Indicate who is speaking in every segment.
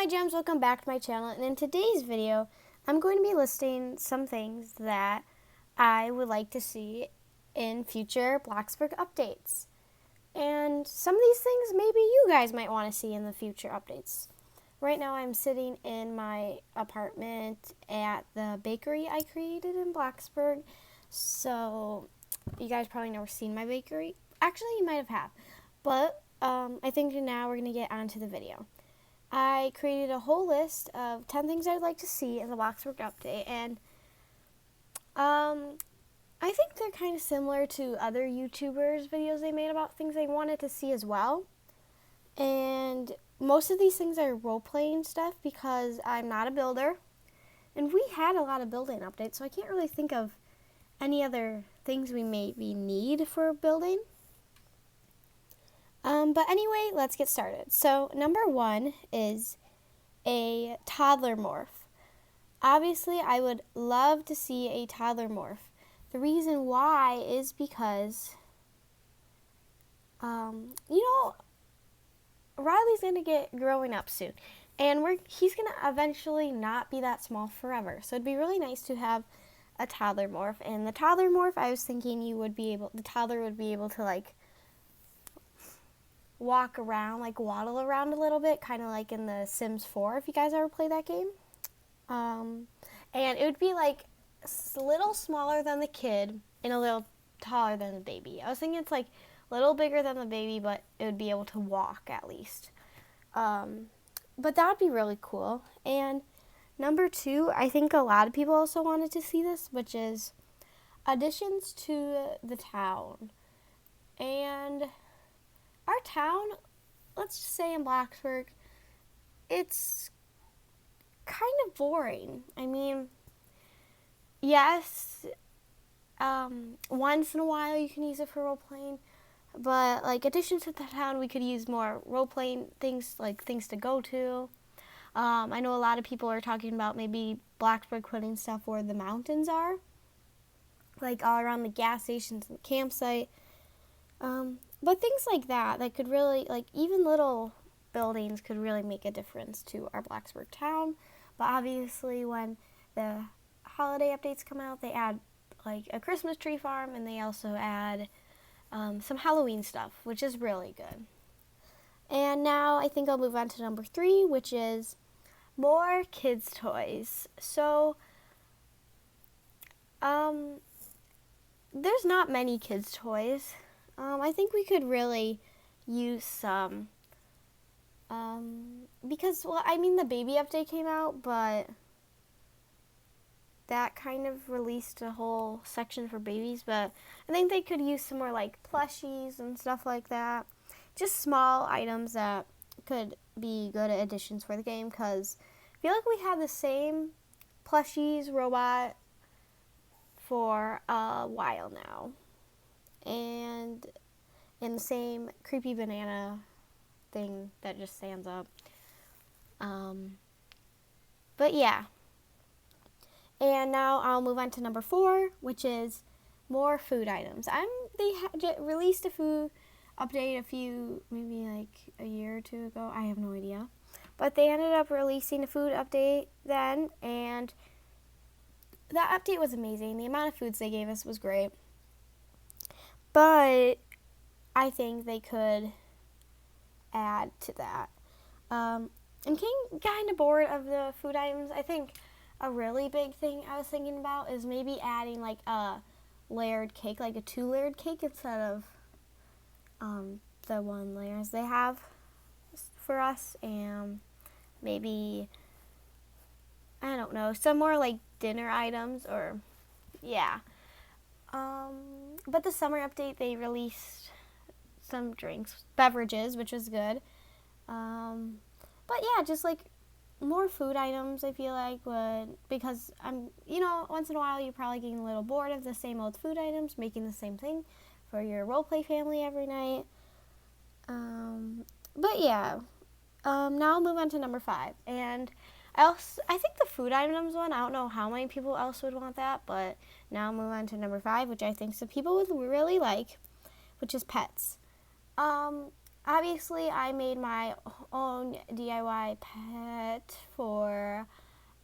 Speaker 1: gems, welcome back to my channel, and in today's video I'm going to be listing some things that I would like to see in future Bloxburg updates. And some of these things maybe you guys might want to see in the future updates. Right now I'm sitting in my apartment at the bakery I created in Bloxburg. So you guys probably never seen my bakery. Actually, you might have. But I think now we're going to get onto the video. I created a whole list of 10 things I'd like to see in the Bloxburg update, and I think they're kind of similar to other YouTubers' videos they made about things they wanted to see as well. And most of these things are role-playing stuff because I'm not a builder, and we had a lot of building updates, so I can't really think of any other things we maybe need for building. But anyway, let's get started. So number 1 is a Toddler Morph. Obviously, I would love to see a Toddler Morph. The reason why is because, Riley's going to get growing up soon. And he's going to eventually not be that small forever. So it'd be really nice to have a Toddler Morph. And the Toddler Morph, I was thinking the toddler would be able to, walk around, waddle around a little bit, kind of like in the Sims 4, if you guys ever play that game. And it would be a little smaller than the kid and a little taller than the baby. I was thinking it's a little bigger than the baby, but it would be able to walk at least. But that would be really cool. And number 2, I think a lot of people also wanted to see this, which is additions to the town. And our town, let's just say in Bloxburg, it's kind of boring. I mean, yes, once in a while you can use it for role-playing, but additions to the town, we could use more role-playing things, things to go to. I know a lot of people are talking about maybe Bloxburg putting stuff where the mountains are, all around the gas stations and the campsite. But things like that could really, even little buildings could really make a difference to our Bloxburg town. But obviously when the holiday updates come out, they add a Christmas tree farm, and they also add some Halloween stuff, which is really good. And now I think I'll move on to number 3, which is more kids' toys. So, there's not many kids' toys. I think we could really use some, because, the baby update came out, but that kind of released a whole section for babies, but I think they could use some more, plushies and stuff like that. Just small items that could be good additions for the game, because I feel like we have the same plushies robot for a while now. And the same creepy banana thing that just stands up. But yeah. And now I'll move on to number 4, which is more food items. They released a food update maybe a year or 2 ago. I have no idea. But they ended up releasing a food update then, and that update was amazing. The amount of foods they gave us was great. But I think they could add to that. And getting kind of bored of the food items, I think a really big thing I was thinking about is maybe adding a layered cake, a 2-layered cake instead of the 1 layers they have for us. And maybe, I don't know, some more dinner items, or yeah. But the summer update, they released some beverages, which was good. But yeah, just more food items, I feel would, because once in a while you're probably getting a little bored of the same old food items, making the same thing for your roleplay family every night. But yeah, now I'll move on to number 5, and I think the food items one, I don't know how many people else would want that, but now I'll move on to number 5, which I think some people would really like, which is pets. Obviously, I made my own DIY pet for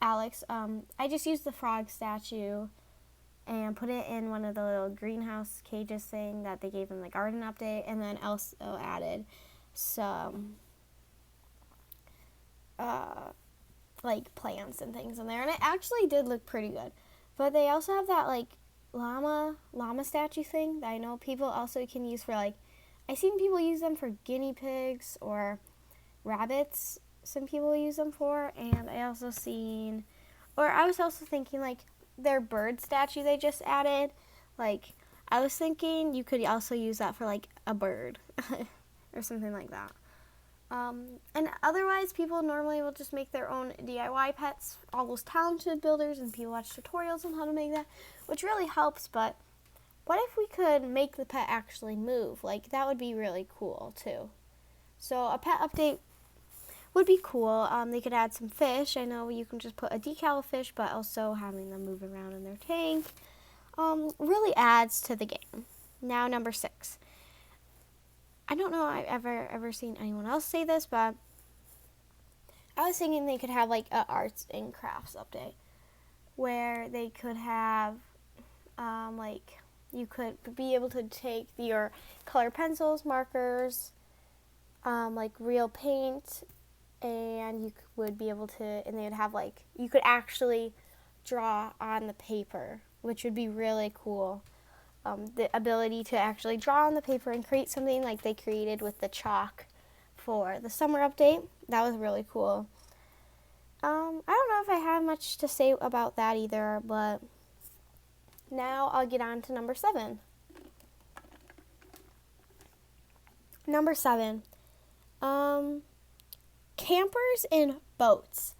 Speaker 1: Alex. I just used the frog statue and put it in one of the little greenhouse cages thing that they gave in the garden update, and then also added some like plants and things in there, and it actually did look pretty good. But they also have that like llama statue thing that I know people also can use for, like, I've seen people use them for guinea pigs or rabbits. Some people use them for, and I was also thinking like their bird statue they just added. Like, I was thinking you could also use that for like a bird or something like that. And otherwise, people normally will just make their own DIY pets. All those talented builders and people watch tutorials on how to make that, which really helps. But what if we could make the pet actually move? Like, that would be really cool too. So a pet update would be cool. They could add some fish. I know you can just put a decal of fish, but also having them move around in their tank really adds to the game. Now, number 6. I don't know if I've ever seen anyone else say this, but I was thinking they could have like an arts and crafts update where they could have like you could be able to take your color pencils, markers, like real paint, and you would be able to, and they would have like, you could actually draw on the paper, which would be really cool. The ability to actually draw on the paper and create something like they created with the chalk for the summer update. That was really cool. I don't know if I have much to say about that either, but now I'll get on to number 7. Number 7. Campers and boats.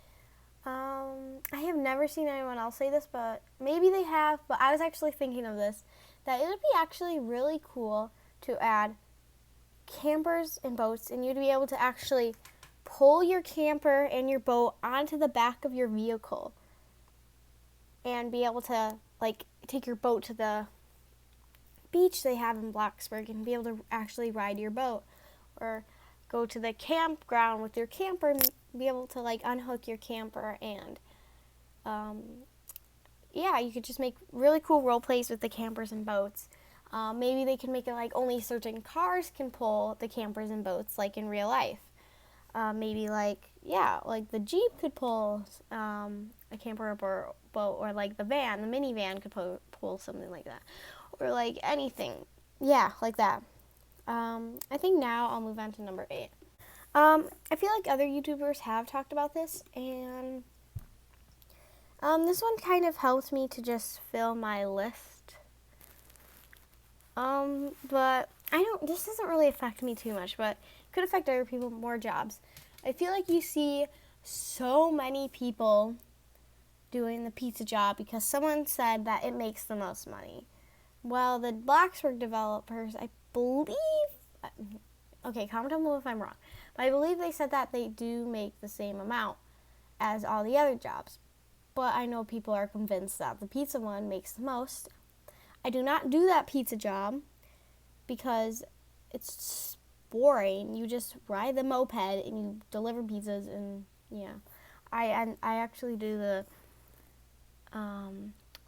Speaker 1: I have never seen anyone else say this, but maybe they have, but I was actually thinking of this, that it would be actually really cool to add campers and boats, and you'd be able to actually pull your camper and your boat onto the back of your vehicle and be able to like take your boat to the beach they have in Bloxburg and be able to actually ride your boat, or go to the campground with your camper and be able to like unhook your camper, and yeah, you could just make really cool role plays with the campers and boats. Maybe they can make it like only certain cars can pull the campers and boats, like in real life. Maybe like, yeah, like the Jeep could pull a camper or boat, or like the minivan could pull something like that, or like anything. Yeah, like that. I think now I'll move on to number 8. I feel like other YouTubers have talked about this, and this one kind of helped me to just fill my list. But this doesn't really affect me too much, but it could affect other people, more jobs. I feel like you see so many people doing the pizza job because someone said that it makes the most money. Well, the bloxburg developers, I believe, okay, comment down below if I'm wrong, but I believe they said that they do make the same amount as all the other jobs. But I know people are convinced that the pizza one makes the most. I do not do that pizza job because it's boring. You just ride the moped and you deliver pizzas, and yeah. I actually do the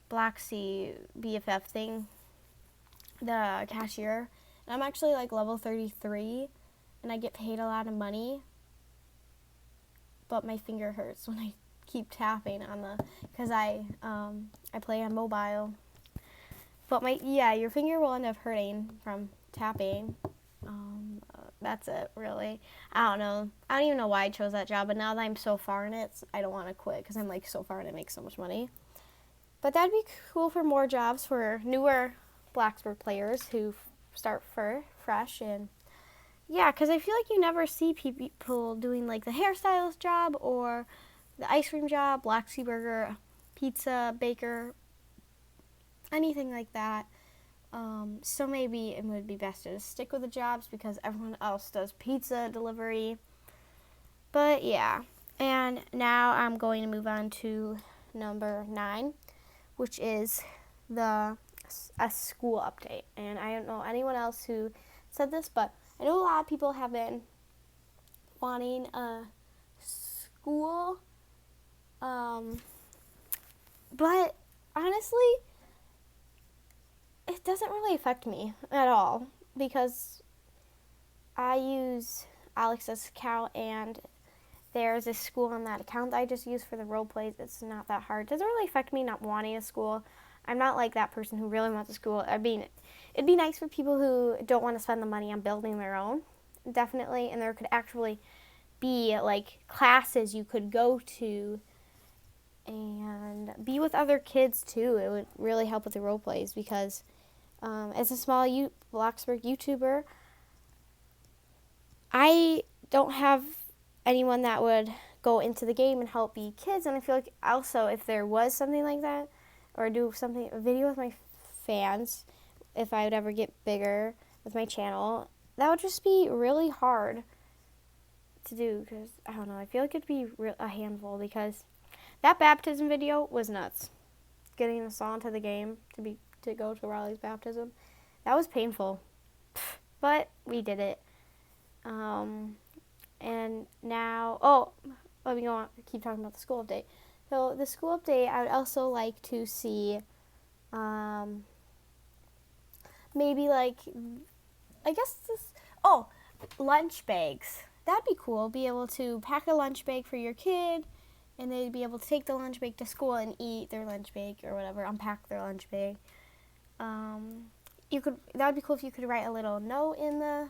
Speaker 1: Black Sea BFF thing, the cashier. And I'm actually like level 33 and I get paid a lot of money, but my finger hurts when I keep tapping on because I play on mobile. But your finger will end up hurting from tapping. That's it, really. I don't know. I don't even know why I chose that job, but now that I'm so far in it, I don't want to quit because I'm like so far and it makes so much money. But that'd be cool for more jobs for newer Bloxburg players who start fresh. And yeah, because I feel like you never see people doing like the hairstylist job or the ice cream job, Black Sea Burger, pizza, baker, anything like that. So maybe it would be best to just stick with the jobs because everyone else does pizza delivery. But yeah, and now I'm going to move on to number 9, which is a school update. And I don't know anyone else who said this, but I know a lot of people have been wanting a school. But honestly, it doesn't really affect me at all because I use Alex's account and there's a school on that account that I just use for the role plays. It's not that hard. It doesn't really affect me not wanting a school. I'm not like that person who really wants a school. I mean, it'd be nice for people who don't want to spend the money on building their own, definitely. And there could actually be like classes you could go to and be with other kids too. It would really help with the role plays because as a small bloxburg YouTuber, I don't have anyone that would go into the game and help be kids. And I feel like also if there was something like that, or do a video with my fans, if I would ever get bigger with my channel, that would just be really hard to do because, I don't know, I feel like it'd be a handful because that baptism video was nuts. Getting us all into the game to go to Riley's baptism, that was painful, but we did it. And now, let me go on. Keep talking about the school update. So the school update, I would also like to see, maybe like, I guess lunch bags. That'd be cool. Be able to pack a lunch bag for your kid, and they'd be able to take the lunch bag to school and eat their lunch bag or whatever, unpack their lunch bag. That'd be cool if you could write a little note in the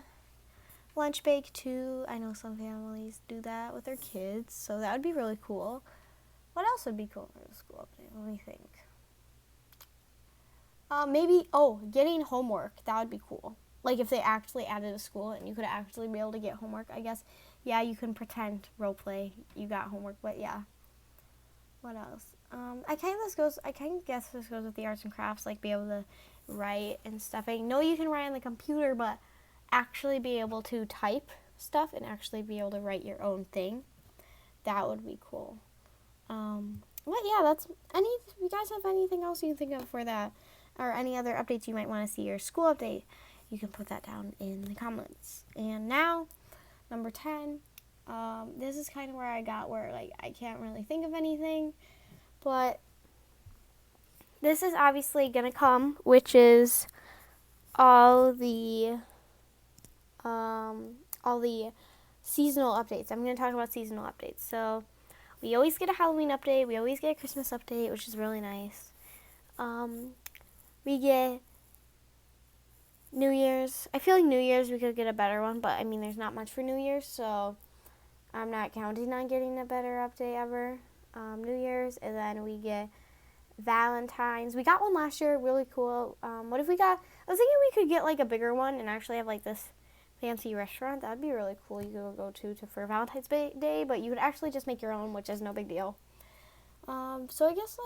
Speaker 1: lunch bag too. I know some families do that with their kids, so that would be really cool. What else would be cool for the school update? Let me think. Maybe getting homework. That would be cool. Like if they actually added a school and you could actually be able to get homework. I guess, yeah, you can pretend role play you got homework, but yeah. What else? I kind of guess this goes with the arts and crafts, like be able to write and stuff. I know you can write on the computer, but actually be able to type stuff and actually be able to write your own thing. That would be cool. But yeah, if you guys have anything else you can think of for that, or any other updates you might want to see, your school update, you can put that down in the comments. And now, number 10, this is kind of where I can't really think of anything, but this is obviously going to come, which is all the seasonal updates. I'm going to talk about seasonal updates. So we always get a Halloween update. We always get a Christmas update, which is really nice. We get New Year's. I feel like New Year's we could get a better one, but I mean there's not much for New Year's, so I'm not counting on getting a better update ever. New Year's, and then we get Valentine's. We got one last year, really cool. I was thinking we could get like a bigger one and actually have like this fancy restaurant. That'd be really cool. You could go to for Valentine's Day, but you could actually just make your own, which is no big deal. So I guess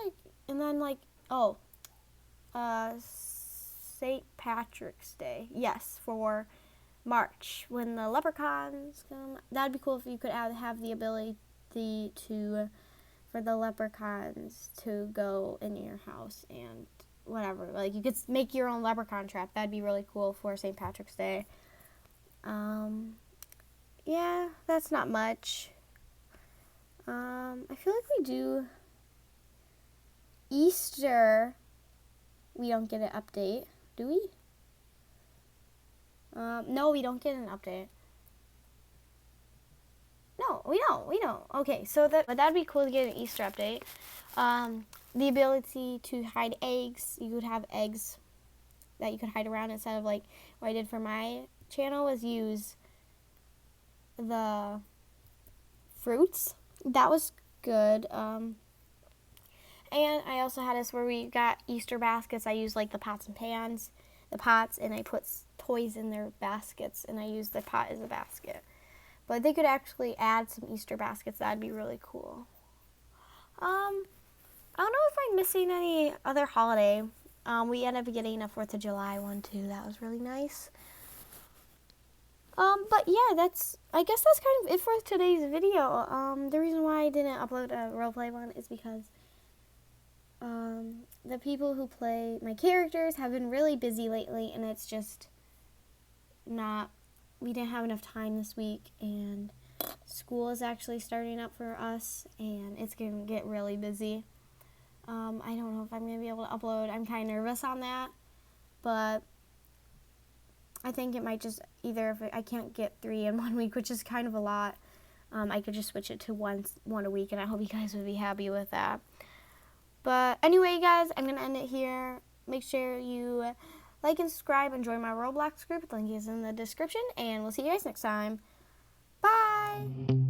Speaker 1: St. Patrick's Day. Yes, for March when the leprechauns come. That'd be cool if you could have the ability for the leprechauns to go in your house and whatever. Like you could make your own leprechaun trap. That'd be really cool for St. Patrick's Day. Yeah, that's not much. I feel like we do Easter. We don't get an update, do we? No, we don't get an update. No, we don't. Okay, so that'd be cool to get an Easter update. The ability to hide eggs. You could have eggs that you could hide around instead of like what I did for my channel was use the fruits. That was good. And I also had this where we got Easter baskets. I used like the pots, and I put toys in their baskets, and I used the pot as a basket. But they could actually add some Easter baskets. That'd be really cool. I don't know if I'm missing any other holiday. We ended up getting a 4th of July one too. That was really nice. But yeah, I guess that's kind of it for today's video. The reason why I didn't upload a roleplay one is because the people who play my characters have been really busy lately, and it's just we didn't have enough time this week, and school is actually starting up for us, and it's going to get really busy. I don't know if I'm going to be able to upload. I'm kind of nervous on that, but I think it might just either, if I can't get 3 in 1 week, which is kind of a lot, I could just switch it to one a week, and I hope you guys would be happy with that. But anyway, guys, I'm going to end it here. Make sure you like and subscribe and join my Roblox group. The link is in the description, and we'll see you guys next time. Bye!